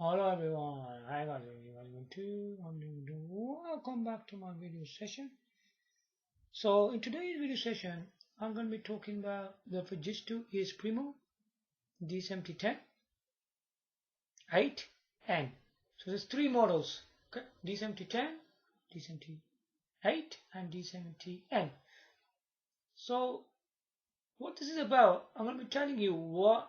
Hello everyone, hi guys, welcome back to my video session. So in today's video session, I'm going to be talking about the Fujitsu Esprimo D7010, 8 and so there's three models, okay? D7010, D7008 and D70N. So what this is about, I'm going to be telling you what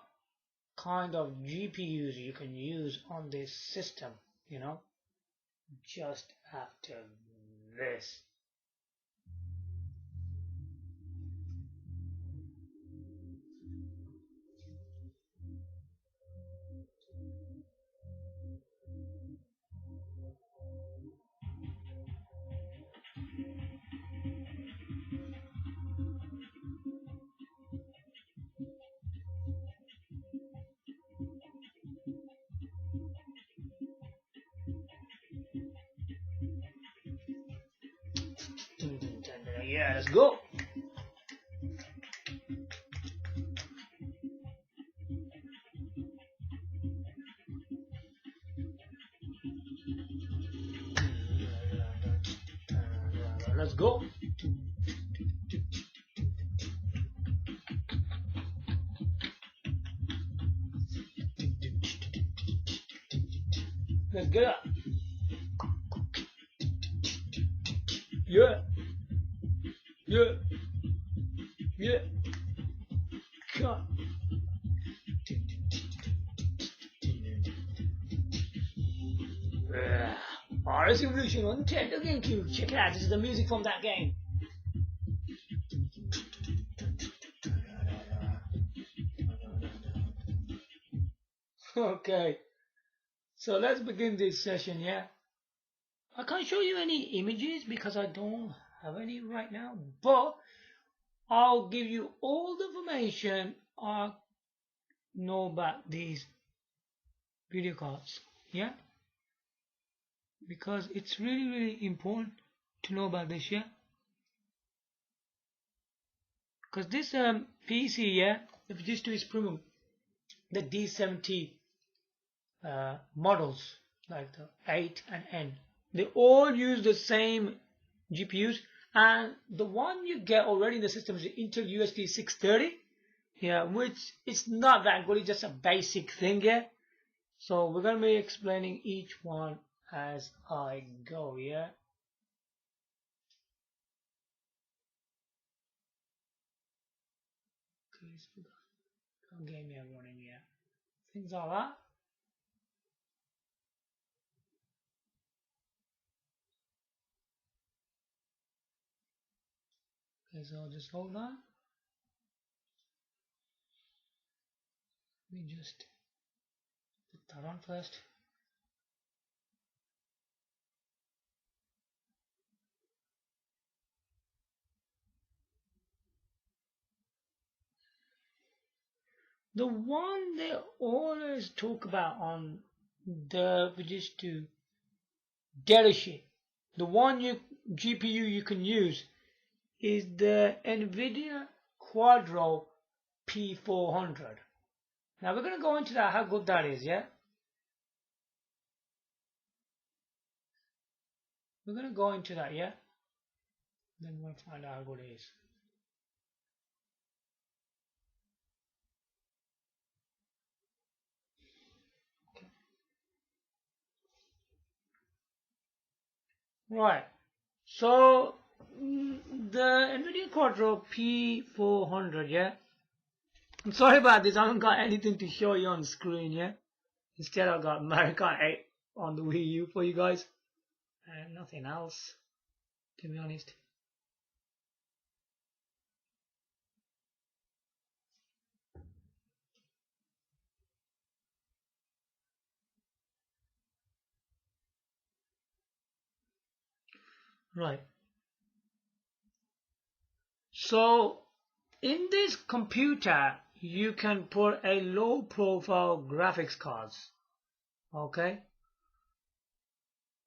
kind of GPUs you can use on this system, just after this. Yeah, let's go. Let's go. Let's get up. Yeah. Yeah. Yeah. Come. RX Evolution on Nintendo GameCube. Check it out. This is the music from that game. Okay. So let's begin this session, yeah? I can't show you any images because I don't have any right now, but I'll give you all the information I know about these video cards, yeah? Because it's really important to know about this, yeah? Because this PC, yeah, the Fujitsu Esprimo, the D70 models, like the 8 and N, they all use the same GPUs, and the one you get already in the system is Intel USB 630, yeah, which is not that good, it's just a basic thing, yeah. So we're going to be explaining each one as I go, yeah. Okay, so we got game here running, yeah. Things like that. Okay, so just hold on. Let me just put that on first. The one they always talk about on the Fujitsu data sheet, the one GPU you can use is the Nvidia Quadro P400. Now we're going to go into that, how good that is, yeah? We're going to go into that, yeah? Then we'll find out how good it is. Okay. Right. So the Nvidia Quadro P400, yeah? I'm sorry about this, I haven't got anything to show you on the screen, yeah? Instead I've got American 8 on the Wii U for you guys. And nothing else, to be honest. Right. So in this computer you can put a low profile graphics cards. Okay.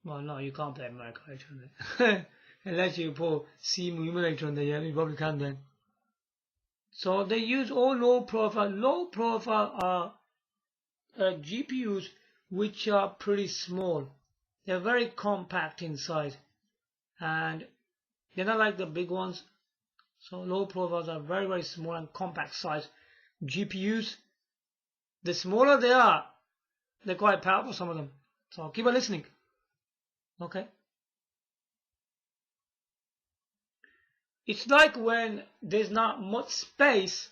Well, no, you can't play American 8 on it. Unless you put CMU emulator on there, yeah, you probably can then. So they use all low profile. Low profile are GPUs which are pretty small. They're very compact in size, and they're not like the big ones. So low profiles are very, very small and compact size GPUs. The smaller they are, they're quite powerful, some of them. So keep on listening. Okay. It's like when there's not much space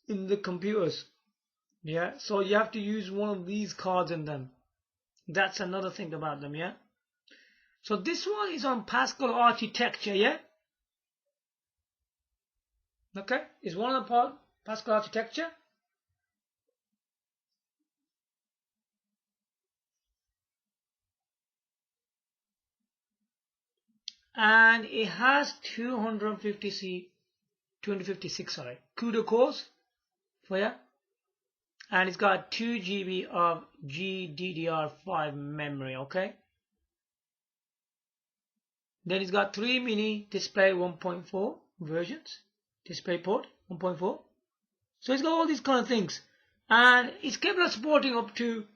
in the computers. Yeah, so you have to use one of these cards in them. That's another thing about them, yeah. So this one is on Pascal architecture, yeah. Okay, it's one of the Pascal architecture. And it has 256 CUDA cores for you, and it's got 2 GB of GDDR5 memory. Okay, then it's got 3 mini display 1.4 versions, DisplayPort 1.4. So it's got all these kind of things, and it's capable of supporting up to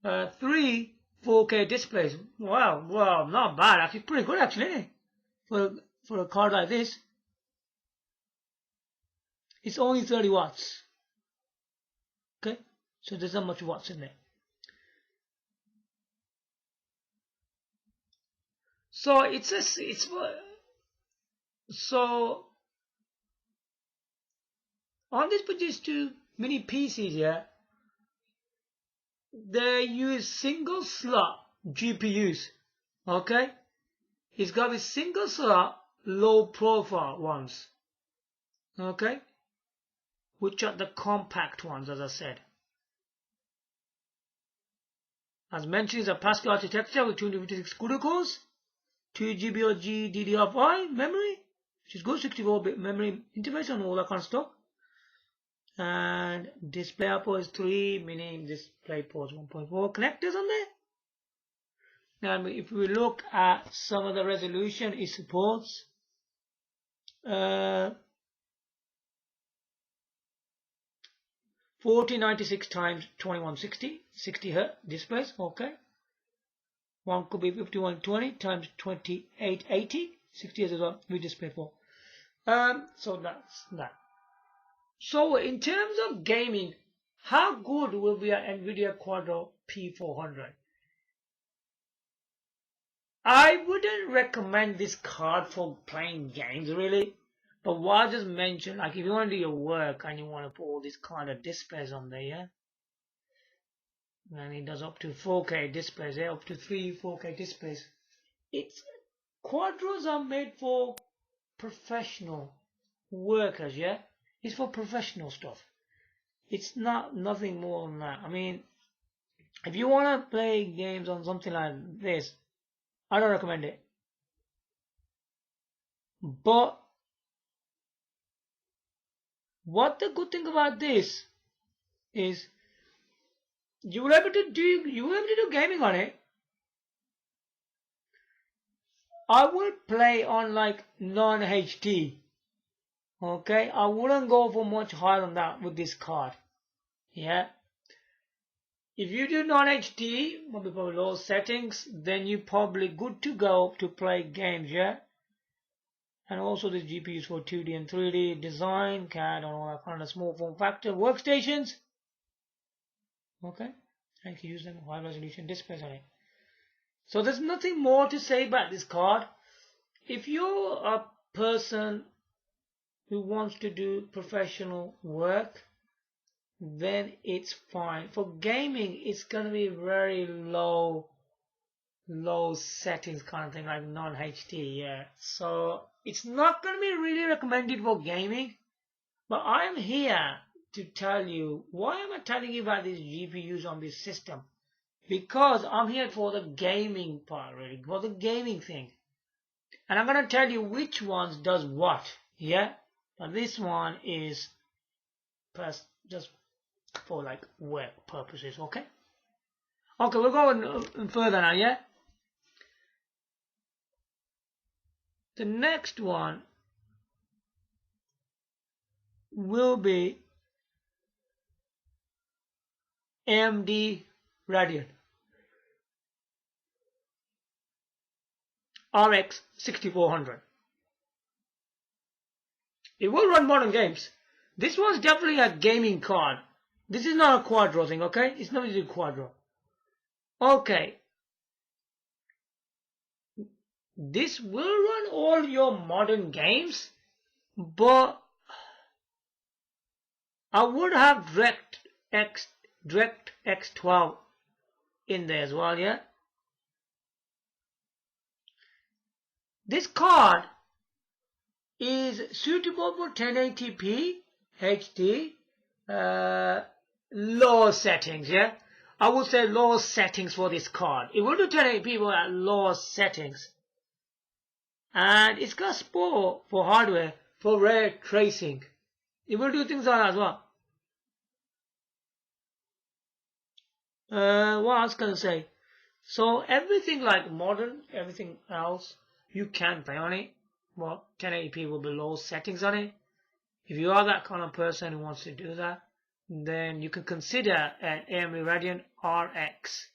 3 4K displays. Wow, not bad. Actually, pretty good actually for a card like this. It's only 30 watts. Okay, so there's not much watts in there. So so on this Fujitsu mini PCs here, they use single slot GPUs. Okay, it's got a single slot low profile ones. Okay, which are the compact ones, as I said. As mentioned, it's a Pascal architecture with 256 CUDA cores, 2 GB of GDDR5 memory, which is good, 64-bit memory interface and all that kind of stuff. And display output is 3 mini display ports 1.4 connectors on there. And if we look at some of the resolution, it supports 4096 times 2160, 60 Hz displays. Okay, one could be 5120 times 2880, 60 Hz as well. We display for. So that's that. So in terms of gaming, how good will be an Nvidia Quadro P400? I wouldn't recommend this card for playing games really, but what I just mentioned, like if you want to do your work and you want to put all these kind of displays on there, yeah, and it does up to 4K displays, yeah, up to 3 4K displays. It's Quadros are made for professional workers, yeah. It's for professional stuff. It's nothing more than that. I mean, if you want to play games on something like this, I don't recommend it. But what the good thing about this is you will be able to do gaming on it. I will play on like non-HD. Okay, I wouldn't go for much higher than that with this card. Yeah. If you do non-HD, maybe for low settings, then you're probably good to go to play games, yeah? And also the GPUs for 2D and 3D design, CAD, and all that kind of small form factor workstations. Okay, and you can use them high resolution displays on it. So there's nothing more to say about this card. If you're a person who wants to do professional work, then it's fine. For gaming, it's gonna be very low settings kind of thing, like non-HD, yeah. So it's not gonna be really recommended for gaming. But I'm here to tell you, why am I telling you about these GPUs on this system? Because I'm here for the gaming part, really, for the gaming thing. And I'm gonna tell you which ones does what, yeah. But this one is just for like work purposes, okay? Okay, we're going further now, yeah? The next one will be AMD Radeon RX 6400. It will run modern games. This one's definitely a gaming card. This is not a Quadro thing, okay? It's not a Quadro. Okay. This will run all your modern games, but I would have DirectX 12 in there as well, yeah? This card is suitable for 1080p HD, low settings, yeah? I would say low settings for this card. It will do 1080p but at low settings. And it's got support for hardware for ray tracing. It will do things like that as well. What else can I say? So everything like modern, everything else, you can play on it. Well, 1080p will be low settings on it. If you are that kind of person who wants to do that, then you can consider an AMD Radeon RX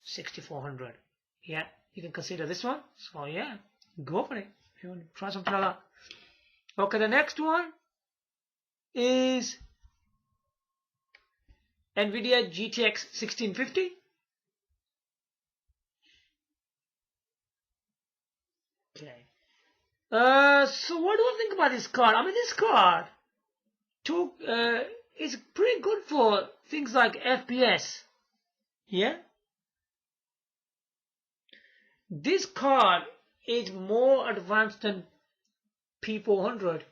6400. Yeah, you can consider this one. So yeah, go for it if you want to try something like that. Okay, the next one is Nvidia GTX 1650. Okay. So what do I think about this card? I mean, this card is pretty good for things like FPS. Yeah. This card is more advanced than P400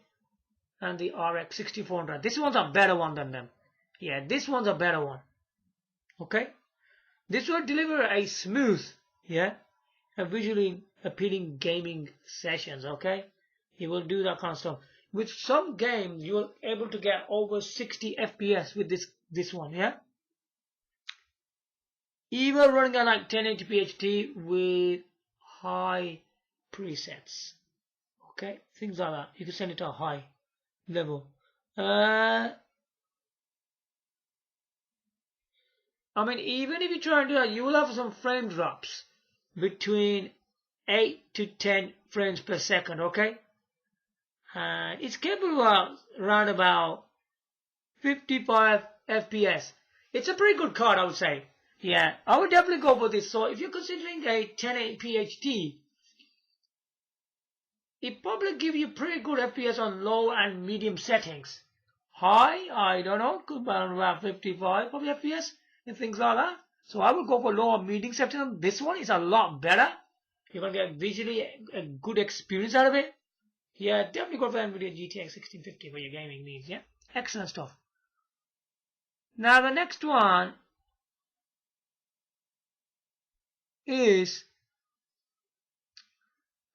and the RX 6400. This one's a better one than them. Yeah, this one's a better one. Okay. This will deliver a smooth, yeah, a visually appealing gaming sessions. Okay. It will do that kind of stuff. With some games, you're able to get over 60 FPS with this one, yeah? Even running at like 1080p HD with high presets. Okay? Things like that. You can send it to a high level. I mean, even if you try and do that, you will have some frame drops between 8 to 10 frames per second, okay? And it's capable of around about 55 FPS. It's a pretty good card, I would say. Yeah, I would definitely go for this. So if you're considering a 1080p HD, it probably give you pretty good FPS on low and medium settings. High, I don't know, could be around 55 probably FPS and things like that. So I would go for low and medium settings. This one is a lot better. You're going to get visually a good experience out of it. Yeah, definitely go for Nvidia GTX 1650 for your gaming needs, yeah? Excellent stuff. Now the next one is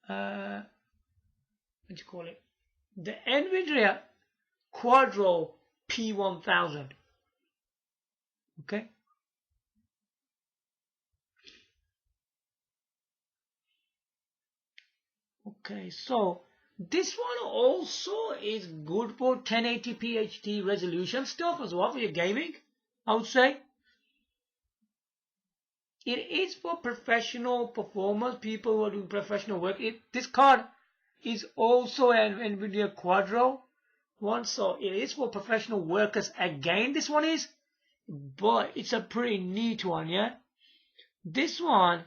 what do you call it? The Nvidia Quadro P1000. Okay. Okay, so this one also is good for 1080p HD resolution stuff as well for your gaming, I would say. It is for professional performers, people who are doing professional work. This card is also an Nvidia Quadro one, so it is for professional workers again, this one is, but it's a pretty neat one, yeah? This one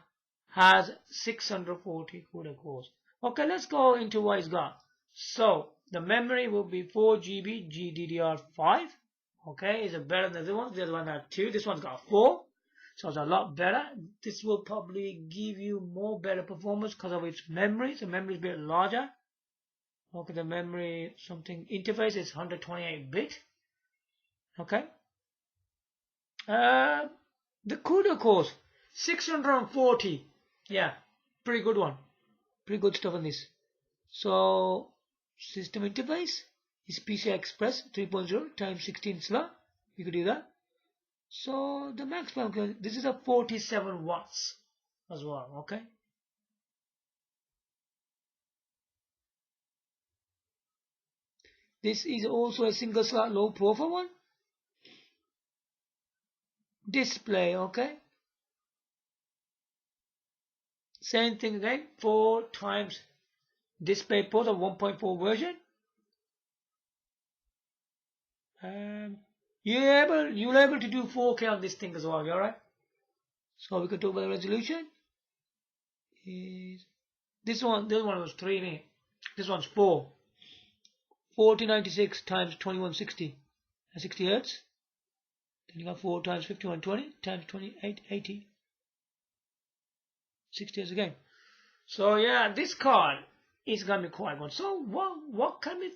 has 640 CUDA cores. Okay, let's go into what it's got. So, the memory will be 4 GB GDDR5. Okay, is it better than the other one? The other one had 2. This one's got 4. So it's a lot better. This will probably give you more better performance because of its memory. The memory is a bit larger. Okay, the memory something interface is 128-bit. Okay. The CUDA cores 640. Yeah, pretty good one. Pretty good stuff on this. So system interface is PCI Express 3.0 times 16 slot. You could do that. So the max power, this is a 47 watts as well. Okay. This is also a single slot low profile one. Display, okay. Same thing again, 4 times display port of 1.4 version. You're able to do 4K on this thing as well, alright? So we can talk about the resolution. This one was 3, this one's 4. 4096 times 2160 at 60 Hz. Then you got 4 times 5120 times 2880. 60 Hz again. So yeah, this card is gonna be quite good. So what can we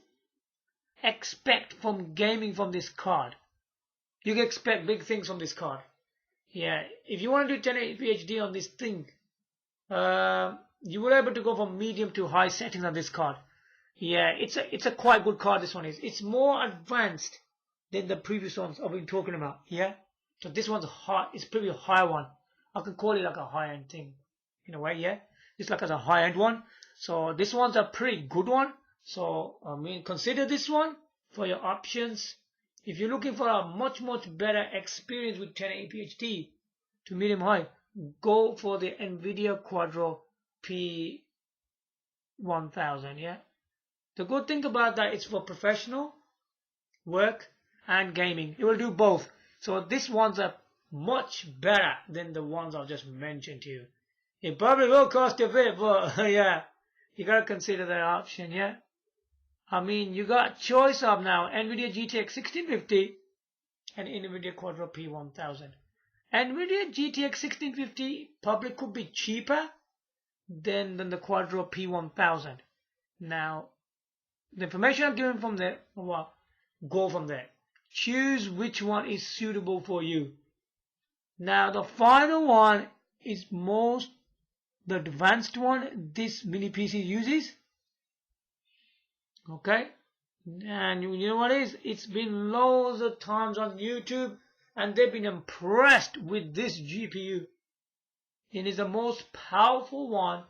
expect from gaming from this card? You can expect big things from this card. Yeah, if you want to do 1080p HD on this thing, you will be able to go from medium to high settings on this card. Yeah, it's a quite good card. This one is. It's more advanced than the previous ones I've been talking about. Yeah, so this one's high. It's pretty high one. I can call it like a high end thing, in a way. Yeah, it's like a high end one. So this one's a pretty good one. So I mean, consider this one for your options. If you're looking for a much better experience with 1080p HD to medium high, go for the Nvidia Quadro P1000. Yeah. The good thing about that is for professional work and gaming. It will do both. So this one's a much better than the ones I've just mentioned to you. It probably will cost a bit, but yeah, you gotta consider that option, yeah. I mean, you got choice of now Nvidia GTX 1650 and Nvidia Quadro P1000. Nvidia GTX 1650 probably could be cheaper than the Quadro P1000. Now, the information I'm giving from there, well, go from there. Choose which one is suitable for you. Now, the final one is the advanced one this mini PC uses. Okay, and you know what it is? It's been loads of times on YouTube, and they've been impressed with this GPU. It is the most powerful one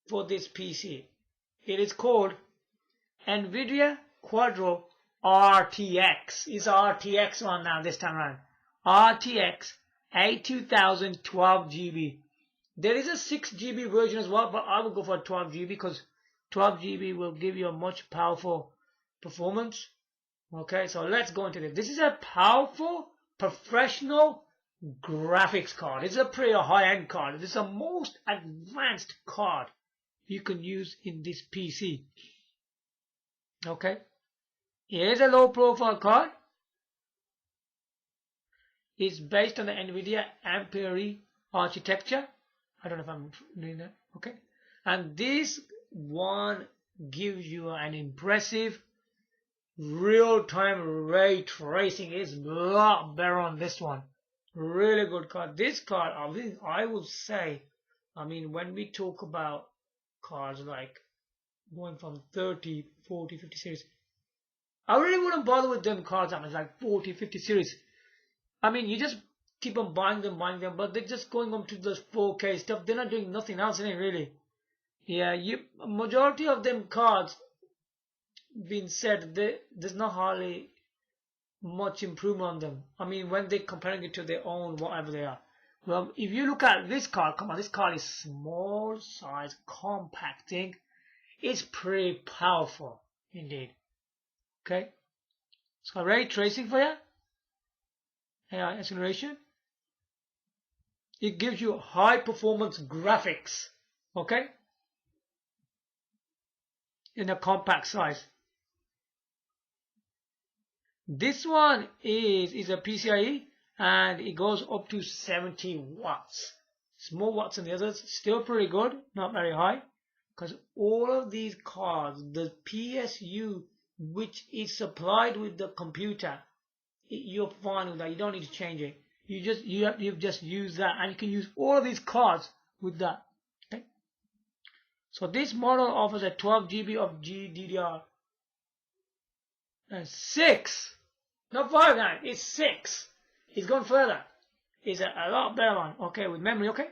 for this PC. It is called Nvidia Quadro RTX. It's RTX one now this time around. RTX A2000 12GB. There is a 6GB version as well, but I will go for 12GB because 12GB will give you a much powerful performance. Okay, so let's go into this. This is a powerful professional graphics card. It's a pretty high-end card. This is the most advanced card you can use in this PC. Okay, here's a low-profile card. It's based on the Nvidia Ampere architecture. I don't know if I'm doing that. Okay, and this one gives you an impressive real-time ray tracing. Is a lot better on this one. Really good card. This card, I would say, I mean, when we talk about cards like going from 30, 40, 50 series, I really wouldn't bother with them cards. I mean, like 40, 50 series. I mean, you just keep on buying them, but they're just going on to this 4K stuff. They're not doing nothing else in it, really. Yeah, majority of them cards being said, there's not hardly much improvement on them. I mean, when they're comparing it to their own, whatever they are. Well, if you look at this card, come on, this card is small size, compact thing. It's pretty powerful, indeed. Okay, it's got ray tracing for you. AI acceleration. It gives you high performance graphics. Okay, in a compact size. This one is a PCIe and it goes up to 70 watts. It's more watts than the others. Still pretty good, not very high. Because all of these cards, the PSU which is supplied with the computer, you're fine with that. You don't need to change it. You've just used that, and you can use all of these cards with that. Okay. So this model offers a 12GB of GDDR. And 6, not 5 now, it's 6. It's gone further. It's a lot better one. Okay, with memory. Okay.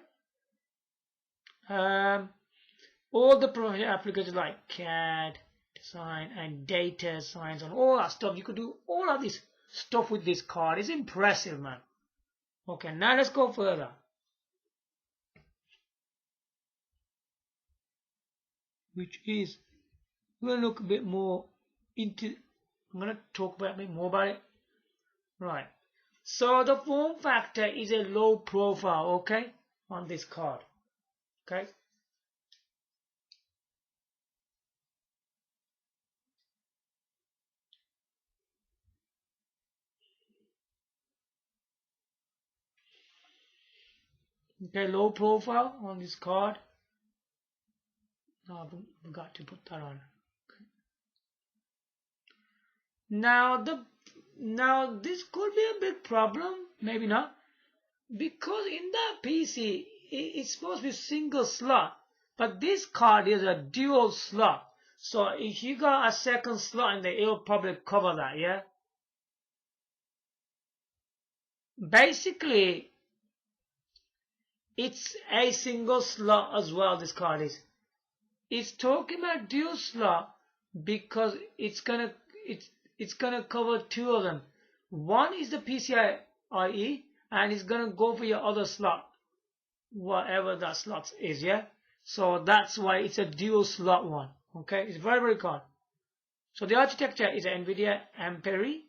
All the professional applications like CAD design and data science and all that stuff, you could do all of this stuff with this card. It's impressive, man. Okay, now let's go further. which is, we're going to look a bit more into, I'm going to talk about a bit more about it. Right. So the form factor is a low profile, okay, on this card. Okay. Okay, low profile on this card. No, I forgot to put that on. Okay. Now this could be a big problem, maybe not, because in that PC it's supposed to be single slot, but this card is a dual slot. So if you got a second slot in there, it'll probably cover that, yeah. Basically, it's a single slot as well. This card is. It's talking about dual slot because it's gonna cover two of them. One is the PCIe, and it's gonna go for your other slot, whatever that slot is, yeah. So that's why it's a dual slot one. Okay, it's very card. So the architecture is an Nvidia Ampere,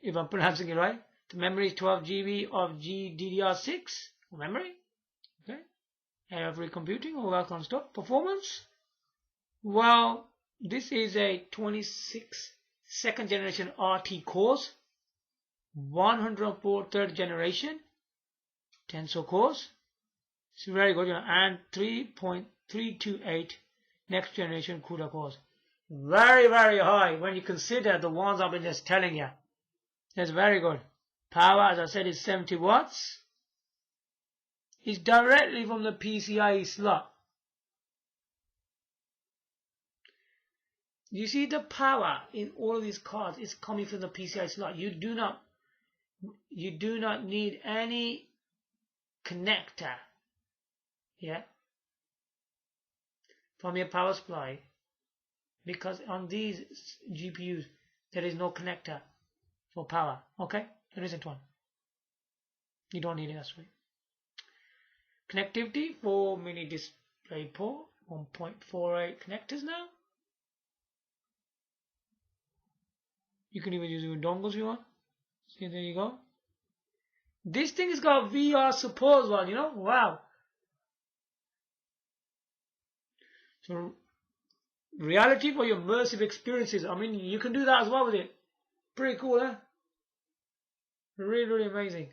if I'm pronouncing it right. The memory is 12 GB of GDDR6 memory. Okay, every computing, all that kind of stuff. Performance. Well, this is a 26 second generation RT cores, 104 third generation Tensor cores. It's very good, and 3.328 next generation CUDA cores. Very high when you consider the ones I've been just telling you. That's very good. Power, as I said, is 70 watts. It's directly from the PCIe slot. You see the power in all of these cards is coming from the PCIe slot. You do not need any connector, yeah, from your power supply, because on these GPUs there is no connector for power. Okay, there isn't one. You don't need it, that's right. Connectivity for mini display port, 1.48 connectors now. You can even use your dongles if you want. See, there you go. This thing has got VR support as well, you know? Wow. So, reality for your immersive experiences. I mean, you can do that as well with it. Pretty cool, huh? Really amazing.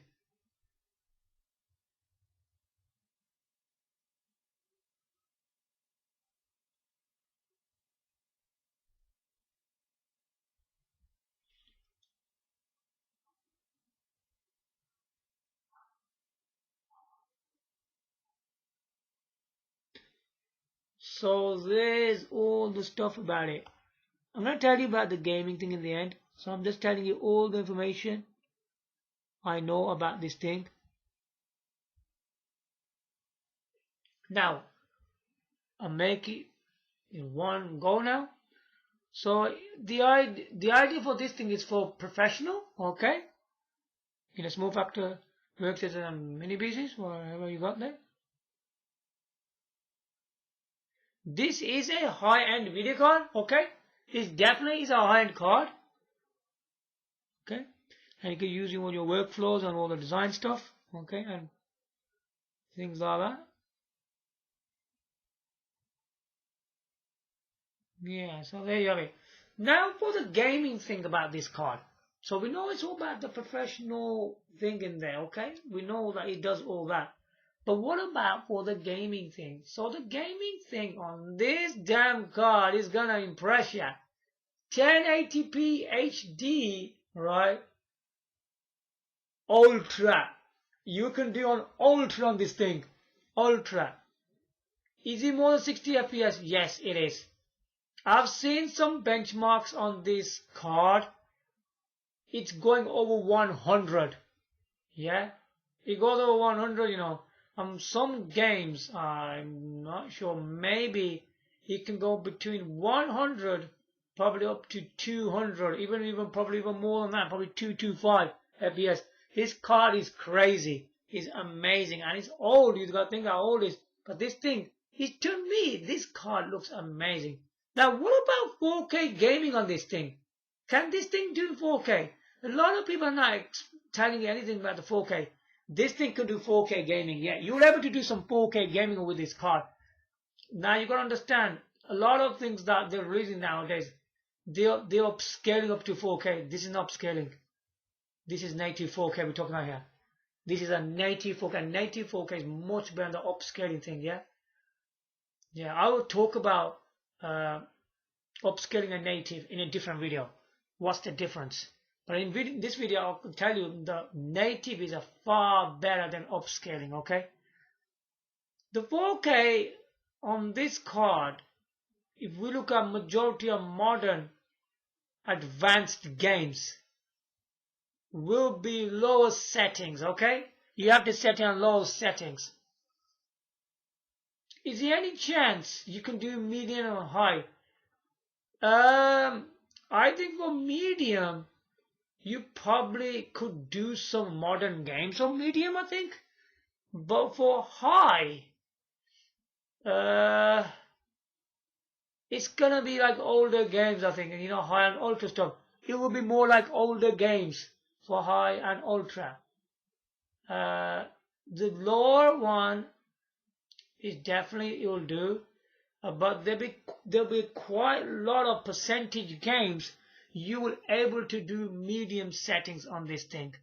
So there's all the stuff about it. I'm going to tell you about the gaming thing in the end. So I'm just telling you all the information I know about this thing. Now, I'll make it in one go now. So the idea for this thing is for professional, okay? In a small factor works as a mini business, whatever you got there. This is a high-end video card, okay? This definitely is a high-end card, okay? And you can use it on your workflows and all the design stuff, okay? And things like that. Yeah, so there you have it. Now for the gaming thing about this card. So we know it's all about the professional thing in there, okay? We know that it does all that. But what about for the gaming thing? So the gaming thing on this damn card is gonna impress you. 1080p HD, right? Ultra. You can do on Ultra on this thing. Ultra. Is it more than 60 FPS? Yes, it is. I've seen some benchmarks on this card. It's going over 100. Yeah? It goes over 100, you know. Some games, I'm not sure, maybe it can go between 100, probably up to 200, probably even more than that, probably 225 FPS. This card is crazy. It's amazing, and it's old. You've got to think how old it is. But this thing To me, this card looks amazing. Now, what about 4K gaming on this thing? Can this thing do 4K? A lot of people are not telling you anything about the 4K. This thing can do 4K gaming. Yeah, you're able to do some 4K gaming with this card. Now, you got to understand, a lot of things that they're releasing nowadays, they're upscaling up to 4K. This is not upscaling. This is native 4K we're talking about here. This is a native 4K. Native 4K is much better than the upscaling thing, yeah? Yeah, I will talk about upscaling and native in a different video. What's the difference? But in this video, I'll tell you the native is a far better than upscaling, okay? The 4K on this card, if we look at majority of modern advanced games, will be lower settings, okay? You have to set in low settings. Is there any chance you can do medium or high? I think for medium, you probably could do some modern games on medium, I think. But for high, it's gonna be like older games, I think, and you know, high and ultra stuff. It will be more like older games for high and ultra. The lower one is definitely it will do, but there'll be quite a lot of percentage games you will able to do medium settings on this thing,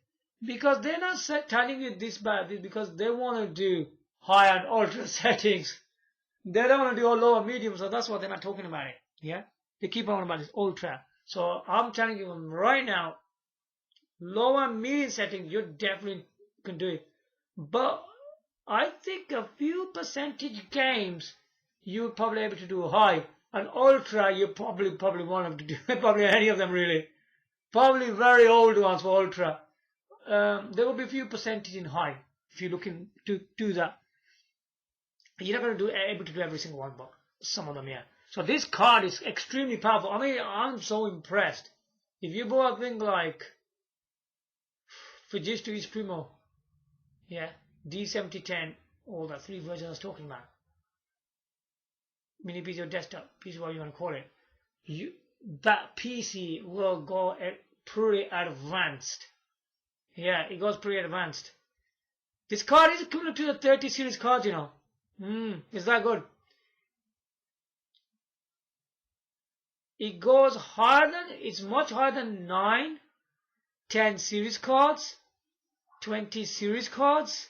because they're not telling you this bad, because they want to do high and ultra settings. They don't want to do a lower medium, so that's why they're not talking about it. Yeah, they keep on about this ultra. So I'm telling you right now, low and medium settings you definitely can do it, but I think a few percentage games you're probably able to do high, and ultra you probably want to do probably any of them really, probably very old ones for ultra. There will be a few percentage in high if you're looking to do that. You're not going to able to do every single one, but some of them, yeah. So this card is extremely powerful. I mean, I'm so impressed. If you buy a thing like Fujitsu Esprimo, yeah, D7010, all the three versions I was talking about, mini PC or desktop, PC, what you want to call it, that PC will go pretty advanced. Yeah, it goes pretty advanced. This card is equivalent to the 30 series cards, you know. Is that good? It goes higher than, it's much higher than 9, 10 series cards, 20 series cards,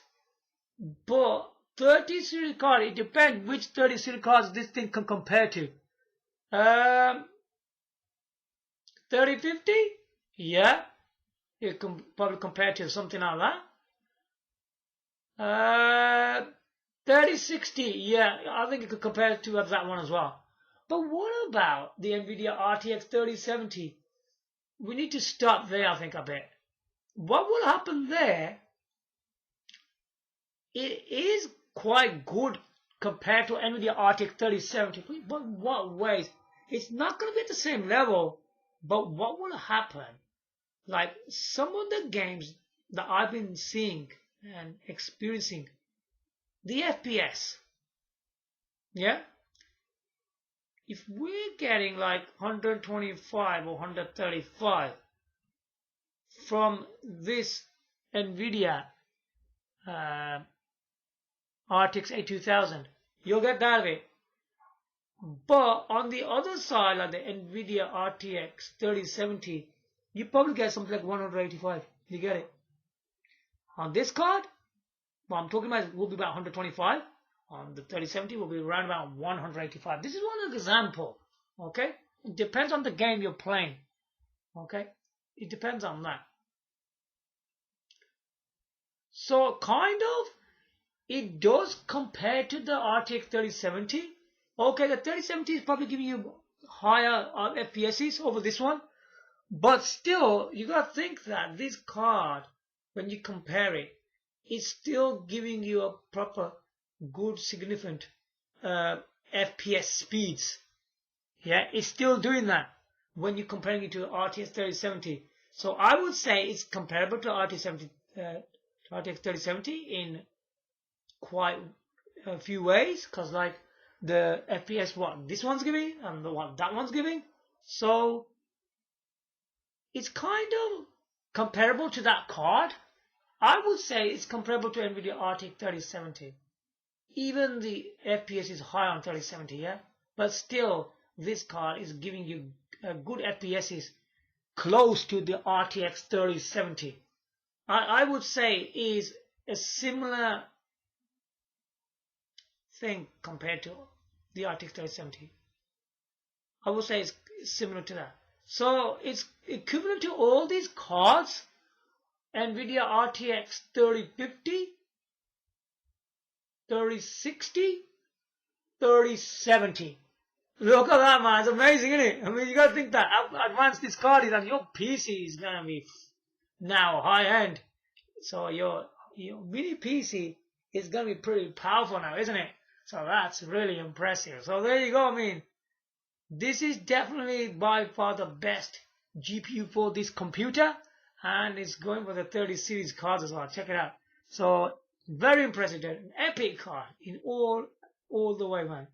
but 30 series card, it depends which 30 series cards this thing can compare to. 3050? Yeah, it can probably compare to something like that. 3060, yeah, I think it could compare to that one as well. But what about the Nvidia RTX 3070? We need to stop there, I think, a bit. What will happen there? It is quite good compared to Nvidia RTX 3070, but what ways? It's not going to be at the same level, but what will happen? Like some of the games that I've been seeing and experiencing, the FPS, yeah? If we're getting like 125 or 135 from this Nvidia RTX A2000, you'll get that way. But on the other side, like the Nvidia RTX 3070, you probably get something like 185. You get it? On this card, what I'm talking about will be about 125. On the 3070 will be around about 185. This is one example. Okay? It depends on the game you're playing. Okay? It depends on that. So kind of, it does compare to the RTX 3070. Okay, the 3070 is probably giving you higher FPSs over this one. But still, you gotta think that this card, when you compare it, it's still giving you a proper, good, significant FPS speeds. Yeah, it's still doing that when you're comparing it to RTX 3070. So I would say it's comparable to RTX 3070 in quite a few ways, because like the FPS what this one's giving and what that one's giving. So it's kind of comparable to that card. I would say it's comparable to Nvidia RTX 3070. Even the FPS is high on 3070, yeah? But still, this card is giving you good FPSs close to the RTX 3070. I would say is a similar thing compared to the RTX 3070. I would say it's similar to that. So it's equivalent to all these cards. Nvidia RTX 3050, 3060, 3070. Look at that, man. It's amazing, isn't it? I mean, you gotta think that how advanced this card is, and your PC is gonna be now high end. So your mini PC is gonna be pretty powerful now, isn't it? So that's really impressive. So there you go. I mean, this is definitely by far the best GPU for this computer, and it's going for the 30 series cards as well. Check it out. So very impressive, an epic card in all the way, man.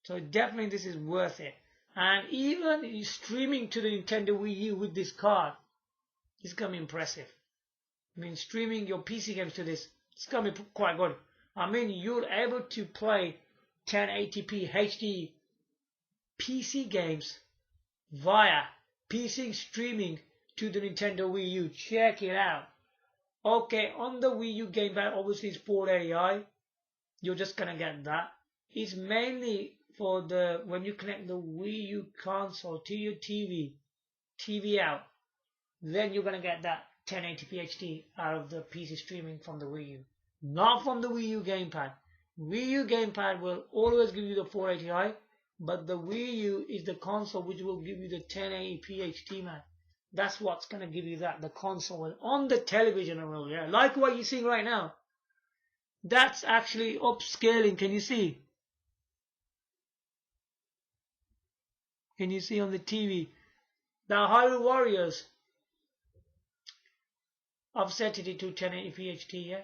So definitely this is worth it. And even streaming to the Nintendo Wiiu with this card is gonna be impressive. I mean, streaming your PC games to this, it's gonna be quite good. I mean, you're able to play 1080p HD PC games via PC streaming to the Nintendo Wiiu. Check it out. Okay, on the Wii U gamepad, obviously it's 480i. You're just gonna get that. It's mainly for the when you connect the Wii U console to your TV out, then you're gonna get that 1080p HD out of the PC streaming from the Wii U, not from the Wii U gamepad. Wii U gamepad will always give you the 480i, but the Wii U is the console which will give you the 1080p HD, man. That's what's gonna give you that, the console on the television, yeah, like what you're seeing right now. That's actually upscaling. Can you see? Can you see on the TV? Now Hyrule Warriors, I've set it to 1080p HD, yeah.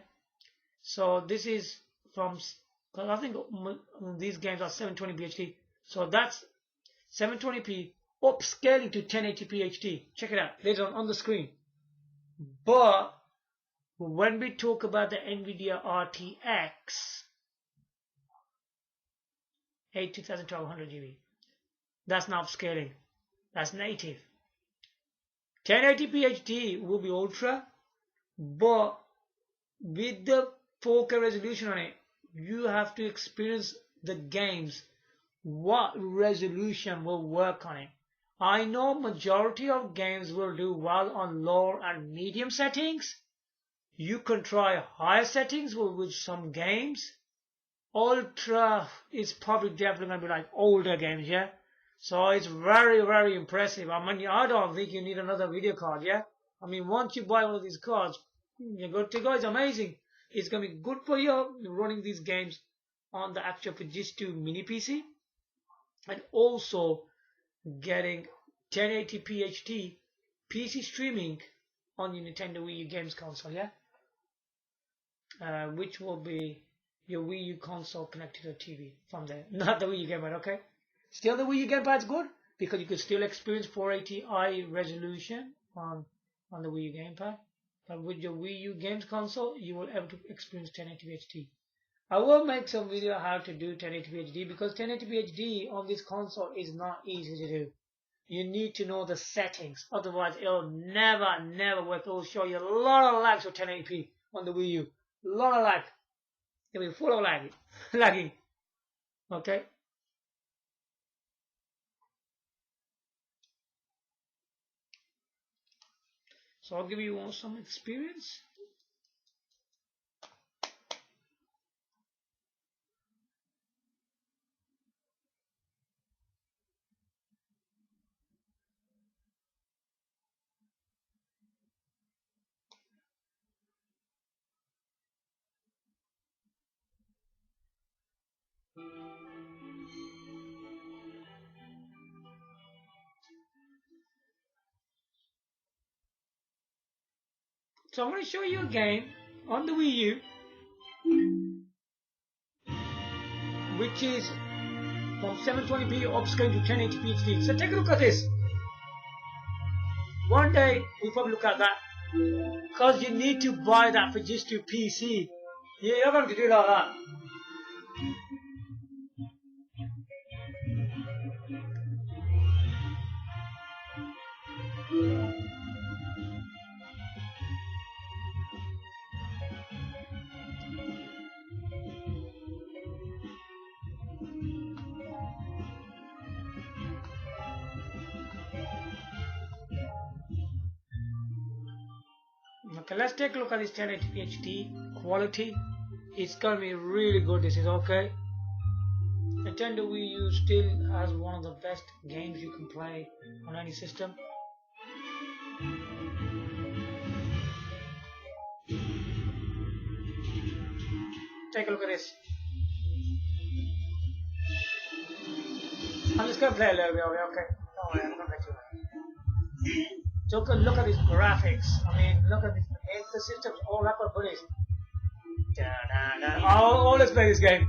So this is from, because I think these games are 720p HD. So that's 720p upscaling to 1080p HD. Check it out later on the screen. But when we talk about the Nvidia RTX 2700 GB, that's not upscaling. That's native. 1080p HD will be ultra, but with the 4K resolution on it, you have to experience the games. What resolution will work on it? I know majority of games will do well on low and medium settings. You can try higher settings with some games. Ultra is probably definitely going to be like older games, yeah? So it's very, very impressive. I mean, I don't think you need another video card, yeah? I mean, once you buy one of these cards, you're good to go. It's amazing. It's going to be good for you running these games on the actual Fujitsu mini PC. And also getting 1080p HD PC streaming on your Nintendo Wii U games console, yeah? Which will be your Wii U console connected to a TV from there. Not the Wii U gamepad, okay? Still the Wii U gamepad's good because you could still experience 480i resolution on the Wii U gamepad. But with your Wii U games console, you will able to experience 1080p HD. I will make some video how to do 1080p HD because 1080p HD on this console is not easy to do. You need to know the settings, otherwise it'll never work. It will show you a lot of lags for 1080p on the Wii U. A lot of lag. It'll be full of lagging. Okay. So I'll give you some experience. So I'm going to show you a game on the Wii U which is from 720p upscaling to 1080p HD. So take a look at this. One day we'll probably look at that, because you need to buy that Fujitsu PC. You're not going to do it like that. Okay, let's take a look at this 1080p HD quality. It's gonna be really good. This is okay. Nintendo Wiiu still has one of the best games you can play on any system. Take a look at this. I'm just gonna play a little bit of it, okay? Don't worry, I'm gonna let you. So look at these graphics. I mean, look at this. The system's all up for this. Oh, let's play this game.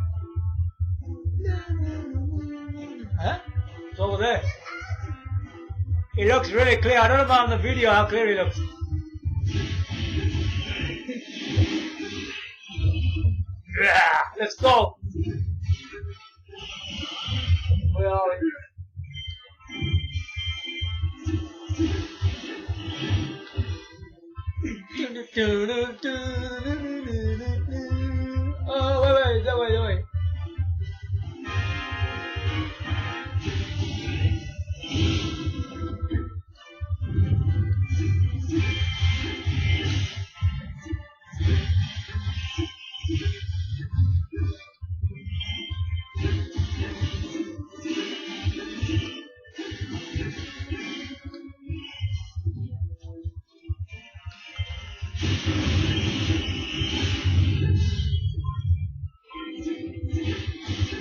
Huh? It's over there. It looks really clear. I don't know about on the video how clear it looks. Yeah, let's go. Where are we? Oh, wait, that way.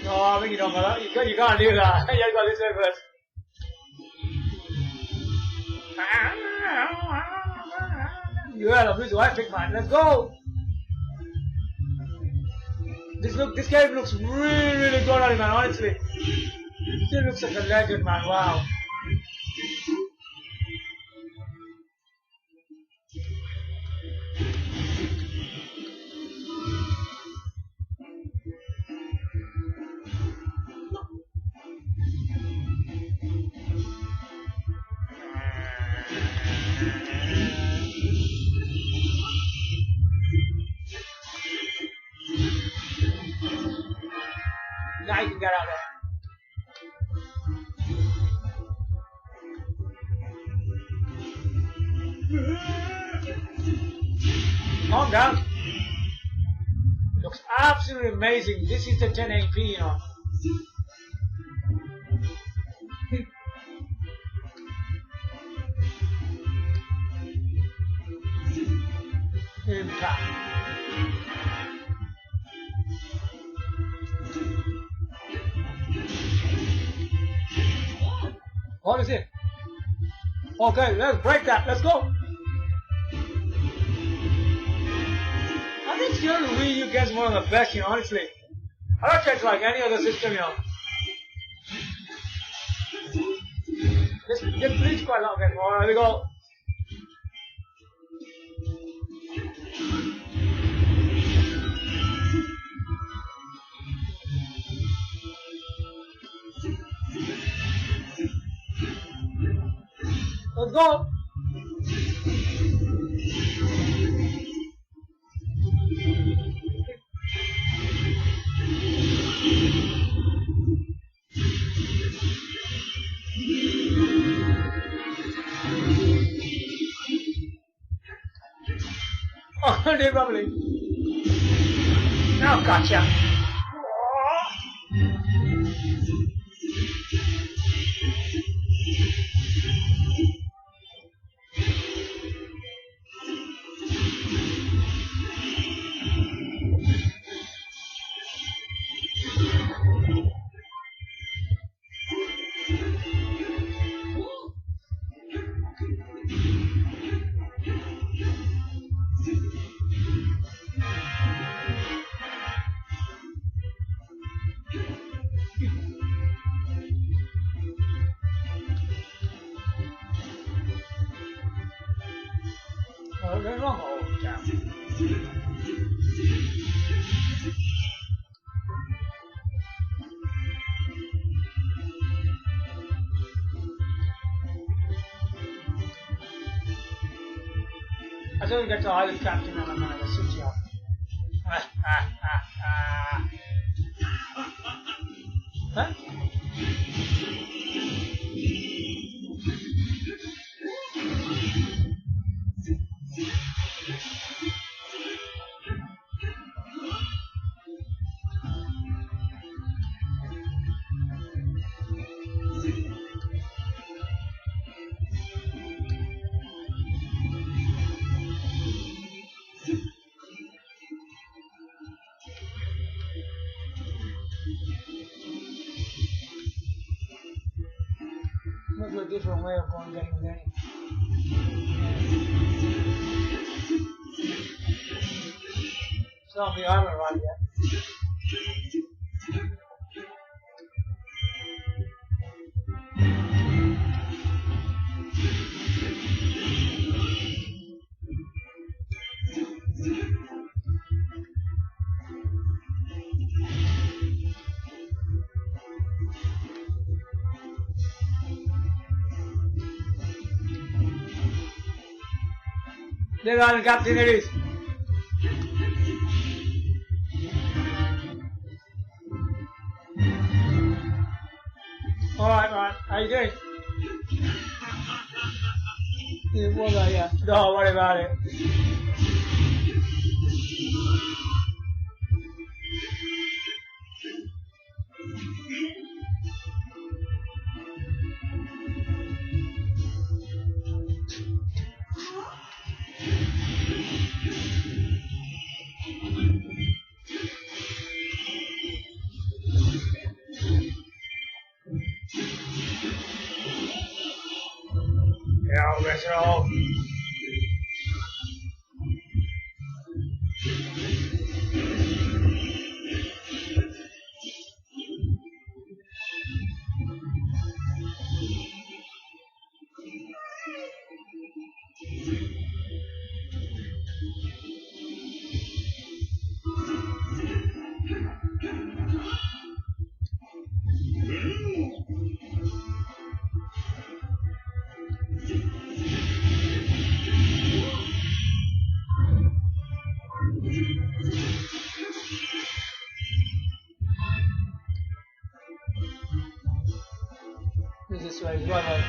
No, I think you don't, brother. You can't do that. You got this way first. You heard of this epic, man. Let's go. This game looks really good on it, man. Honestly, it looks like a legend, man. Wow. Now you can get out there. Calm down. It looks absolutely amazing. This is the 1080p, you know. Impact. What is it? Okay, let's break that. Let's go. I think still the Wii U gets one of the best, you know, honestly. I don't think it's like any other system, you know. This bleeds quite long anymore. There we go. Let's go. Oh, dear lovely. Now gotcha. As soon as we get to Island Captain, then I'm gonna switch you off. Huh? Might be a different way of going getting there. It's not the armor right yet. There are Captain it is. Alright, how you doing? Yeah, what about you? Don't worry about it. Yeah, let's roll. This way, right.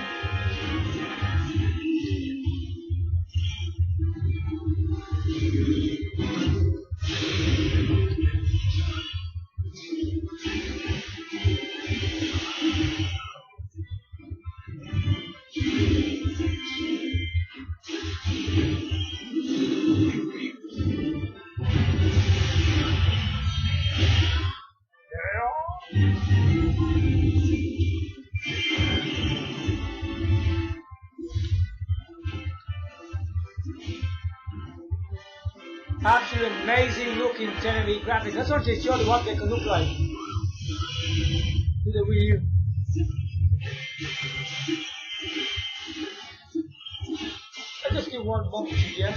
Absolutely amazing looking 1080 graphics. That's what they showed what they can look like to the Wii U. I just do one bump here.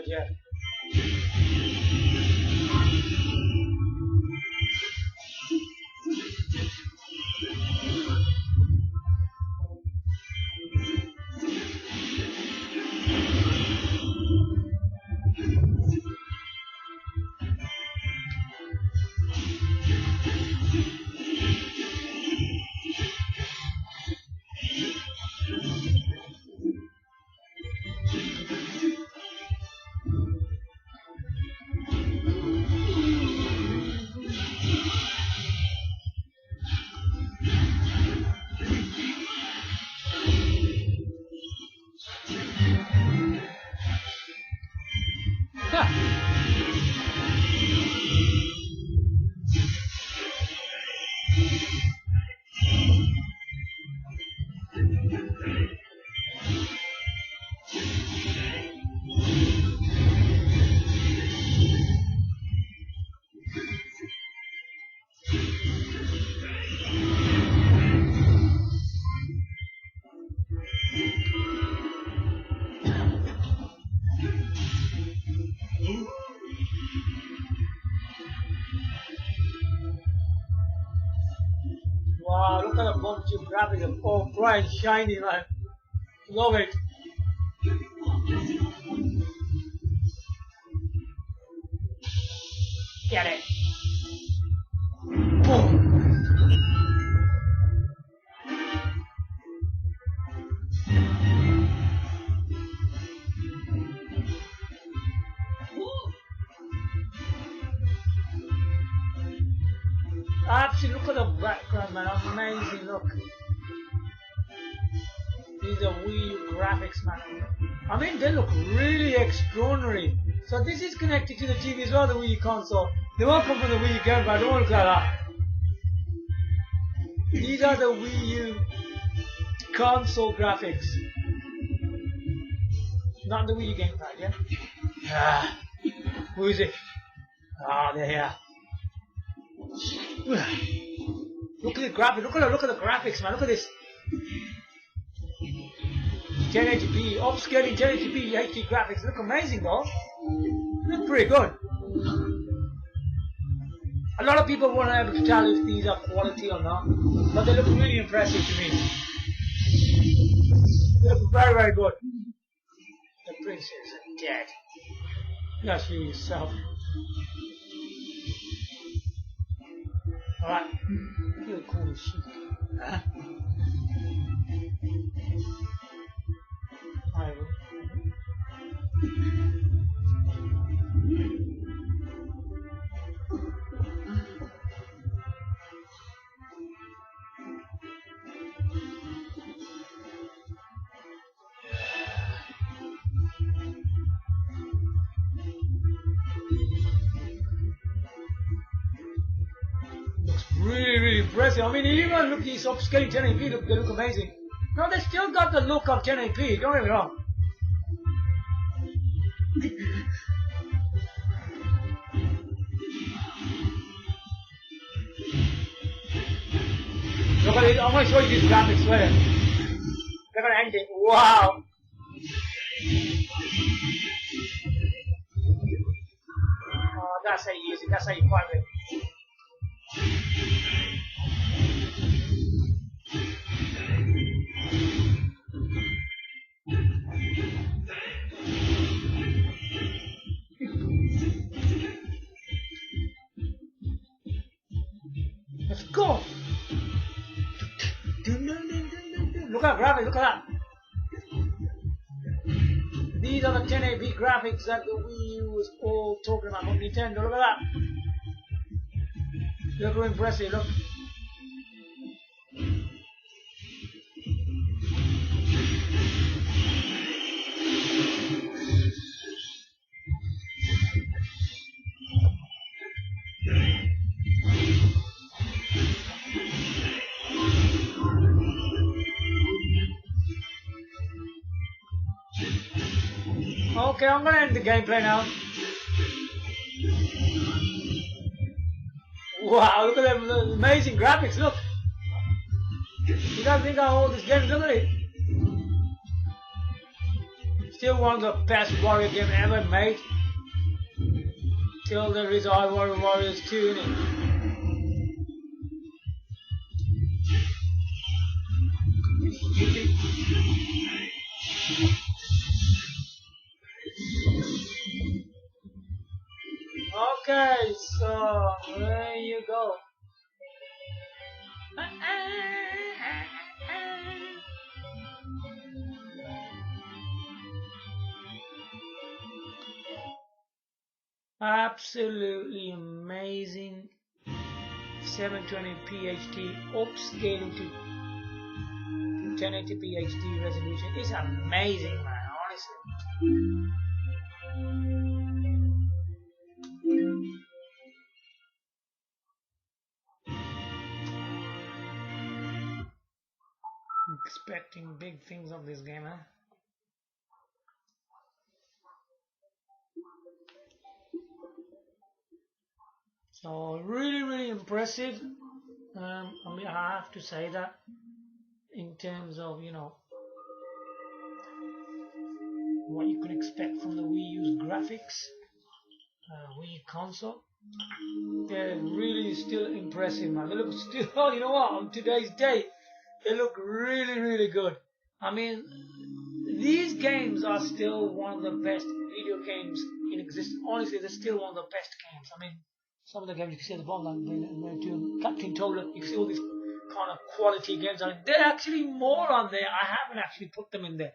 Yeah. Wow, look at the bunch of graphics. Oh, bright, shiny, man. Love it. Get it. Boom. Absolutely, look at the background, man. Amazing, look. These are Wii graphics, man. I mean, they look really extraordinary. So this is connected to the TV as well, the Wii console. They won't come from the Wii game, but don't look like that. These are the Wii U console graphics. Not the Wii U gamepad, yeah? Ah, who is it? Ah, they're here. Look at the graphics. Look at the graphics, man. Look at this. 1080p, upscaling 1080p HD graphics. Look amazing, though. Look pretty good. A lot of people weren't able to tell if these are quality or not, but they look really impressive to me. They look very, very good. The princess is dead. That's you yourself. Alright. You're cool as shit. Huh? I will. Looks really, really impressive. I mean, even look these upscaling 1080p, they look amazing. No, they still got the look of 1080p, don't get me wrong. Look at it, I'm going to show you these graphics later. They're going to end it. Wow! Oh, that's how you use it, that's how you find it. Let's go! Look at graphics, look at that! These are the 1080p graphics that the Wii U was all talking about from Nintendo. Look at that! Look how impressive, look. Okay, I'm gonna end the gameplay now. Wow, look at them amazing graphics, look! You guys think how old this game is, look at it! Still one of the best warrior games ever made. Till there is iWarrior Warriors 2 in it. Okay, so there you go. Absolutely amazing 720p HD upscaling to 1080p HD resolution. It's amazing, man, honestly. Expecting big things of this game, huh? So really, really impressive. I mean, I have to say that in terms of, you know, what you can expect from the Wii U's graphics, Wii console. They're really still impressive, man. They look still, oh, you know what, on today's day, they look really, really good. I mean, these games are still one of the best video games in existence. Honestly, they're still one of the best games. I mean, some of the games you can see at the bottom, like doing Captain Toller, you can see all these kind of quality games on it. There are actually more on there. I haven't actually put them in there.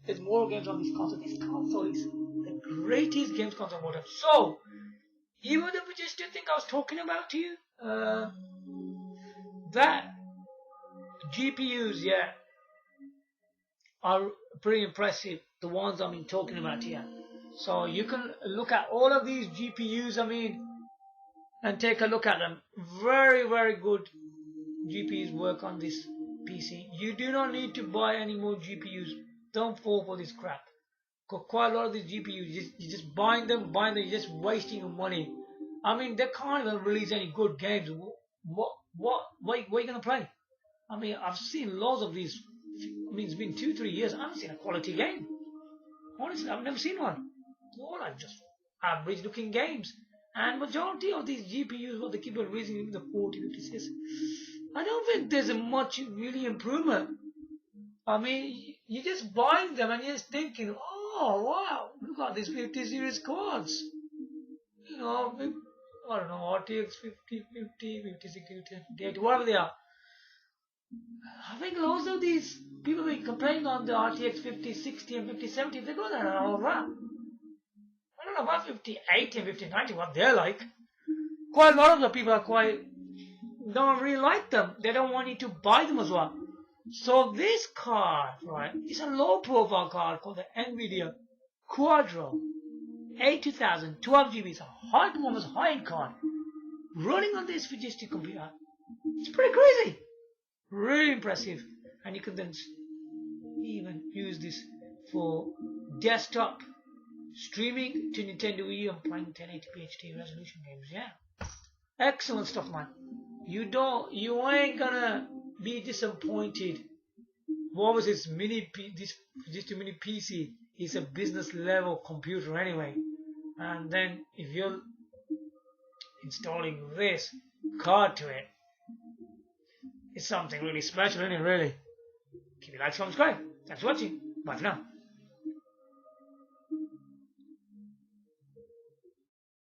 There's more games on this console. This console is the greatest games console model. So, even the Fujitsu thing I was talking about to you, that GPUs, yeah, are pretty impressive. The ones I'm talking about here. So you can look at all of these GPUs, I mean, and take a look at them. Very, very good GPUs work on this PC. You do not need to buy any more GPUs. Don't fall for this crap. Quite a lot of these GPUs, you just buying them, you're just wasting your money. I mean, they can't even release any good games. What are you gonna play? I mean, I've seen loads of these. I mean, it's been 2-3 years. I haven't seen a quality game. Honestly, I've never seen one. All are just average-looking games. And majority of these GPUs, what they keep on releasing, the 4056, I don't think there's a much really improvement. I mean, you're just buying them and you're just thinking, oh wow, look at these 50 series cards. You know, I don't know, RTX 5050, 5060, 5080, whatever they are. I think lots of these people be complaining on the RTX 5060 and 5070, they go there and all that. I don't know about 5080 and 5090, what they're like. Quite a lot of the people are don't really like them. They don't want you to buy them as well. So this card, right, is a low profile card called the Nvidia Quadro A2000 12GB. It's a high performance high-end card running on this Fujitsu computer. It's pretty crazy. Really impressive. And you can then even use this for desktop streaming to Nintendo Wiiu and playing 1080p HD resolution games. Yeah. Excellent stuff, man. You ain't gonna be disappointed. What was this Fujitsu mini PC? It's a business level computer anyway. And then if you're installing this card to it, it's something really special, isn't it, really? Keep your likes, subscribe. Thanks for watching. Bye for now.